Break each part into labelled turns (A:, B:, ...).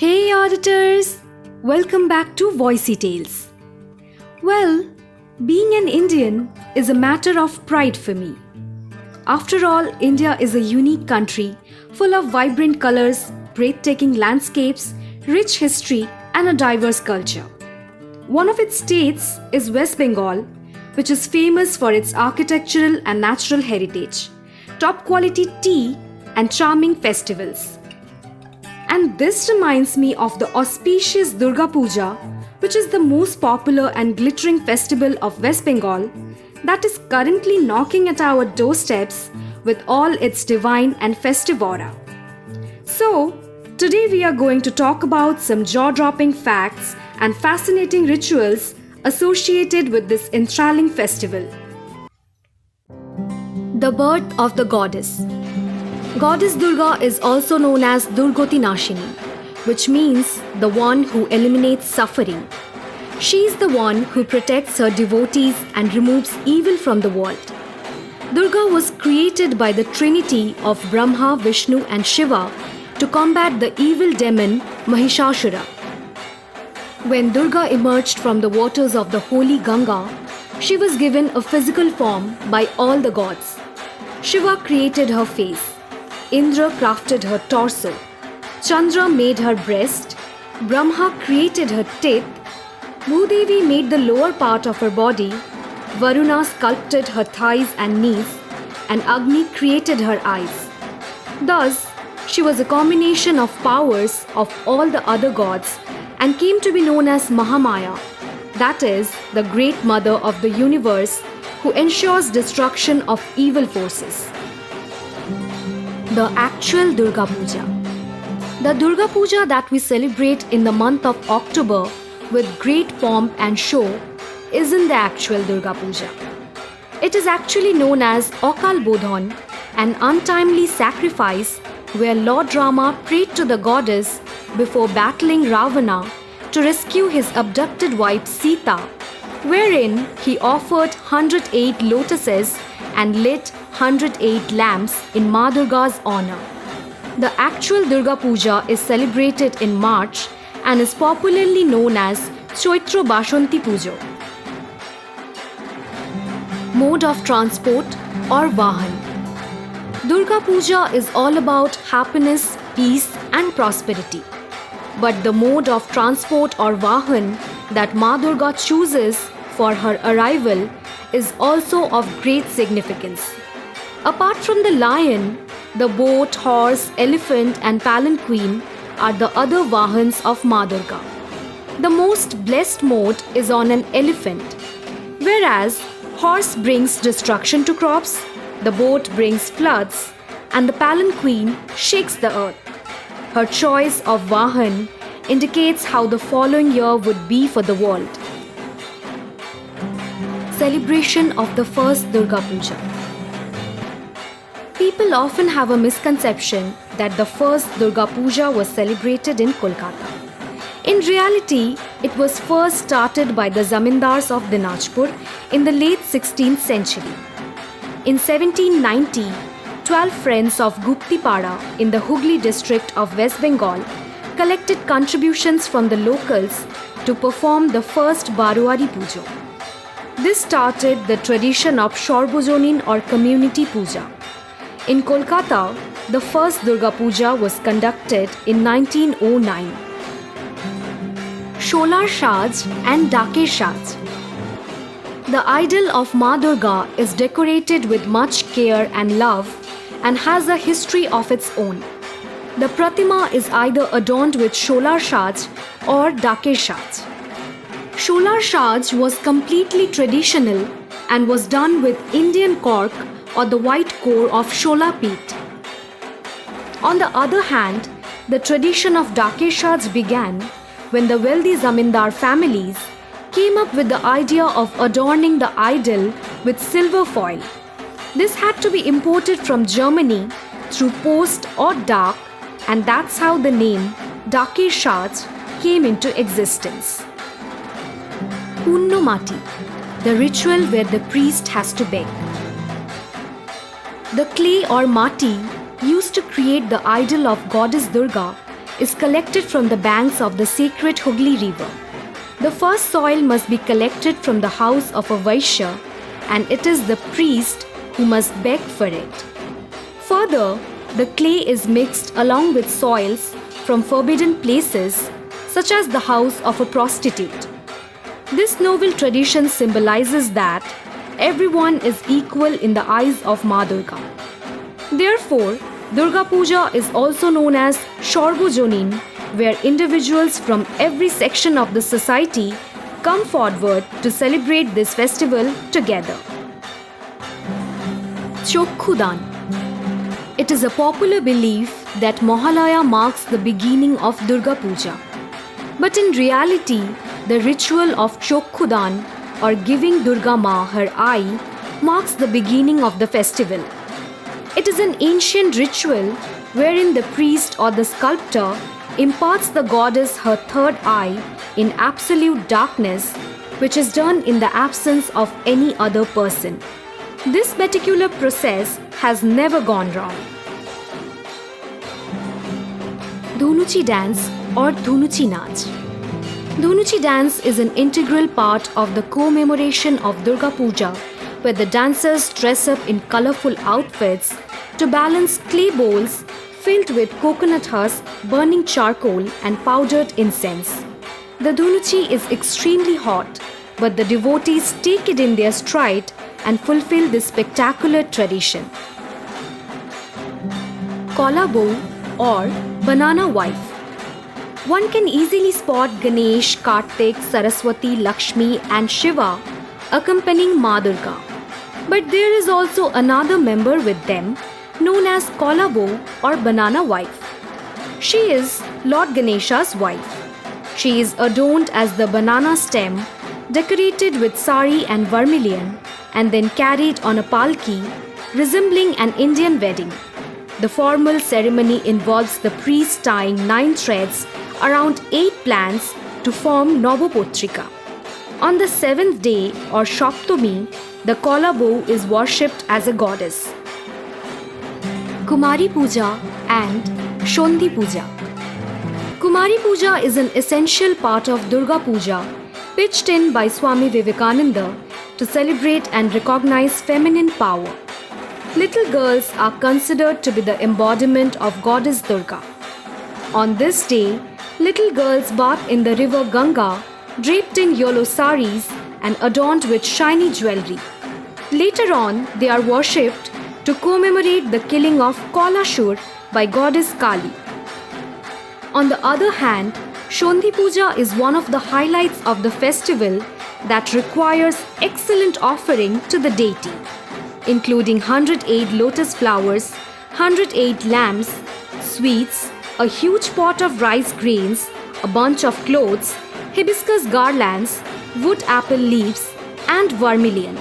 A: Hey auditors! Welcome back to Voicey Tales. Well, being an Indian is a matter of pride for me. After all, India is a unique country full of vibrant colors, breathtaking landscapes, rich history, and a diverse culture. One of its states is West Bengal, which is famous for its architectural and natural heritage, top quality tea, and charming festivals. And this reminds me of the auspicious Durga Puja, which is the most popular and glittering festival of West Bengal that is currently knocking at our doorsteps with all its divine and festive aura. So, today we are going to talk about some jaw-dropping facts and fascinating rituals associated with this enthralling festival. The birth of the goddess. Goddess Durga is also known as Durgoti Nashini, which means the one who eliminates suffering. She is the one who protects her devotees and removes evil from the world. Durga was created by the trinity of Brahma, Vishnu and Shiva to combat the evil demon Mahishasura. When Durga emerged from the waters of the holy Ganga, she was given a physical form by all the gods. Shiva created her face. Indra crafted her torso, Chandra made her breast, Brahma created her teeth, Bhudevi made the lower part of her body, Varuna sculpted her thighs and knees, and Agni created her eyes. Thus, she was a combination of powers of all the other gods and came to be known as Mahamaya, that is, the great mother of the universe who ensures destruction of evil forces. The actual Durga Puja. The Durga Puja that we celebrate in the month of October with great pomp and show isn't the actual Durga Puja. It is actually known as Akal Bodhan, an untimely sacrifice where Lord Rama prayed to the goddess before battling Ravana to rescue his abducted wife Sita, wherein he offered 108 lotuses and lit 108 lamps in Ma Durga's honor. The actual Durga Puja is celebrated in March and is popularly known as Chaitra Bashanti Pujo. Mode of transport or Vahan. Durga Puja is all about happiness, peace and prosperity. But the mode of transport or Vahan that Ma Durga chooses for her arrival is also of great significance. Apart from the lion, the boat, horse, elephant and palanquin are the other Vahans of Ma Durga. The most blessed mode is on an elephant, whereas horse brings destruction to crops, the boat brings floods, and the palanquin shakes the earth. Her choice of Vahan indicates how the following year would be for the world. Celebration of the first Durga Puja. People often have a misconception that the first Durga Puja was celebrated in Kolkata. In reality, it was first started by the Zamindars of Dinajpur in the late 16th century. In 1790, 12 friends of Guptipada in the Hooghly district of West Bengal collected contributions from the locals to perform the first Baroari Pujo. This started the tradition of Sarbojanin or community puja. In Kolkata, the first Durga Puja was conducted in 1909. Sholar Shaj and Dake Shaj. The idol of Ma Durga is decorated with much care and love and has a history of its own. The Pratima is either adorned with Sholar Shaj or Dake Shaj. Sholar Shaj was completely traditional and was done with Indian cork or the white core of Shola peat. On the other hand, the tradition of Dake Shaj began when the wealthy Zamindar families came up with the idea of adorning the idol with silver foil. This had to be imported from Germany through post or dak, and that's how the name Dake Shaj came into existence. Punno Mati, the ritual where the priest has to beg. The clay or mati used to create the idol of goddess Durga is collected from the banks of the sacred Hooghly River. The first soil must be collected from the house of a Vaishya, and it is the priest who must beg for it. Further, the clay is mixed along with soils from forbidden places, such as the house of a prostitute. This noble tradition symbolizes that everyone is equal in the eyes of Ma Durga. Therefore, Durga Puja is also known as Shorbojonin, where individuals from every section of the society come forward to celebrate this festival together. Chokhudan. It is a popular belief that Mahalaya marks the beginning of Durga Puja. But in reality, the ritual of Chokhudan, or giving Durga Ma her eye, marks the beginning of the festival. It is an ancient ritual wherein the priest or the sculptor imparts the goddess her third eye in absolute darkness, which is done in the absence of any other person. This particular process has never gone wrong. Dhunuchi dance or Dhunuchi Nach. Dhunuchi dance is an integral part of the commemoration of Durga Puja, where the dancers dress up in colorful outfits to balance clay bowls filled with coconut husk, burning charcoal and powdered incense. The Dhunuchi is extremely hot, but the devotees take it in their stride and fulfill this spectacular tradition. Kola bow or banana wife. One can easily spot Ganesh, Kartik, Saraswati, Lakshmi and Shiva accompanying Ma Durga. But there is also another member with them known as Kola bow or banana wife. She is Lord Ganesha's wife. She is adorned as the banana stem, decorated with sari and vermilion, and then carried on a palki, resembling an Indian wedding. The formal ceremony involves the priest tying 9 threads around 8 plants to form Navapotrika. On the 7th day or Shaptami, the Kola bow is worshipped as a goddess. Kumari Puja and Shondi Puja. Kumari Puja is an essential part of Durga Puja, pitched in by Swami Vivekananda to celebrate and recognize feminine power. Little girls are considered to be the embodiment of Goddess Durga. On this day, little girls bath in the river Ganga, draped in yellow saris and adorned with shiny jewelry. Later on, they are worshipped to commemorate the killing of Kolashur by Goddess Kali. On the other hand, Shondi Puja is one of the highlights of the festival that requires excellent offering to the deity, including 108 lotus flowers, 108 lambs, sweets, a huge pot of rice grains, a bunch of clothes, hibiscus garlands, wood apple leaves, and vermilion.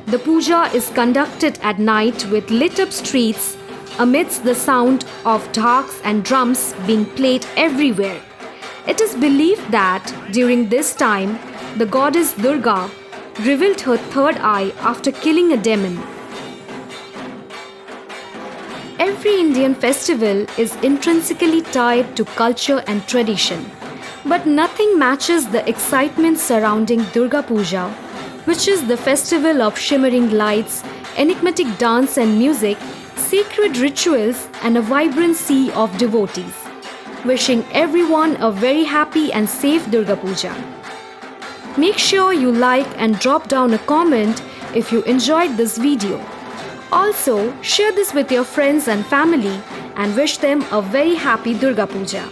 A: The puja is conducted at night with lit up streets amidst the sound of dhaks and drums being played everywhere. It is believed that during this time, the goddess Durga revealed her third eye after killing a demon. Every Indian festival is intrinsically tied to culture and tradition, but nothing matches the excitement surrounding Durga Puja, which is the festival of shimmering lights, enigmatic dance and music, sacred rituals, and a vibrant sea of devotees. Wishing everyone a very happy and safe Durga Puja. Make sure you like and drop down a comment if you enjoyed this video. Also, share this with your friends and family and wish them a very happy Durga Puja.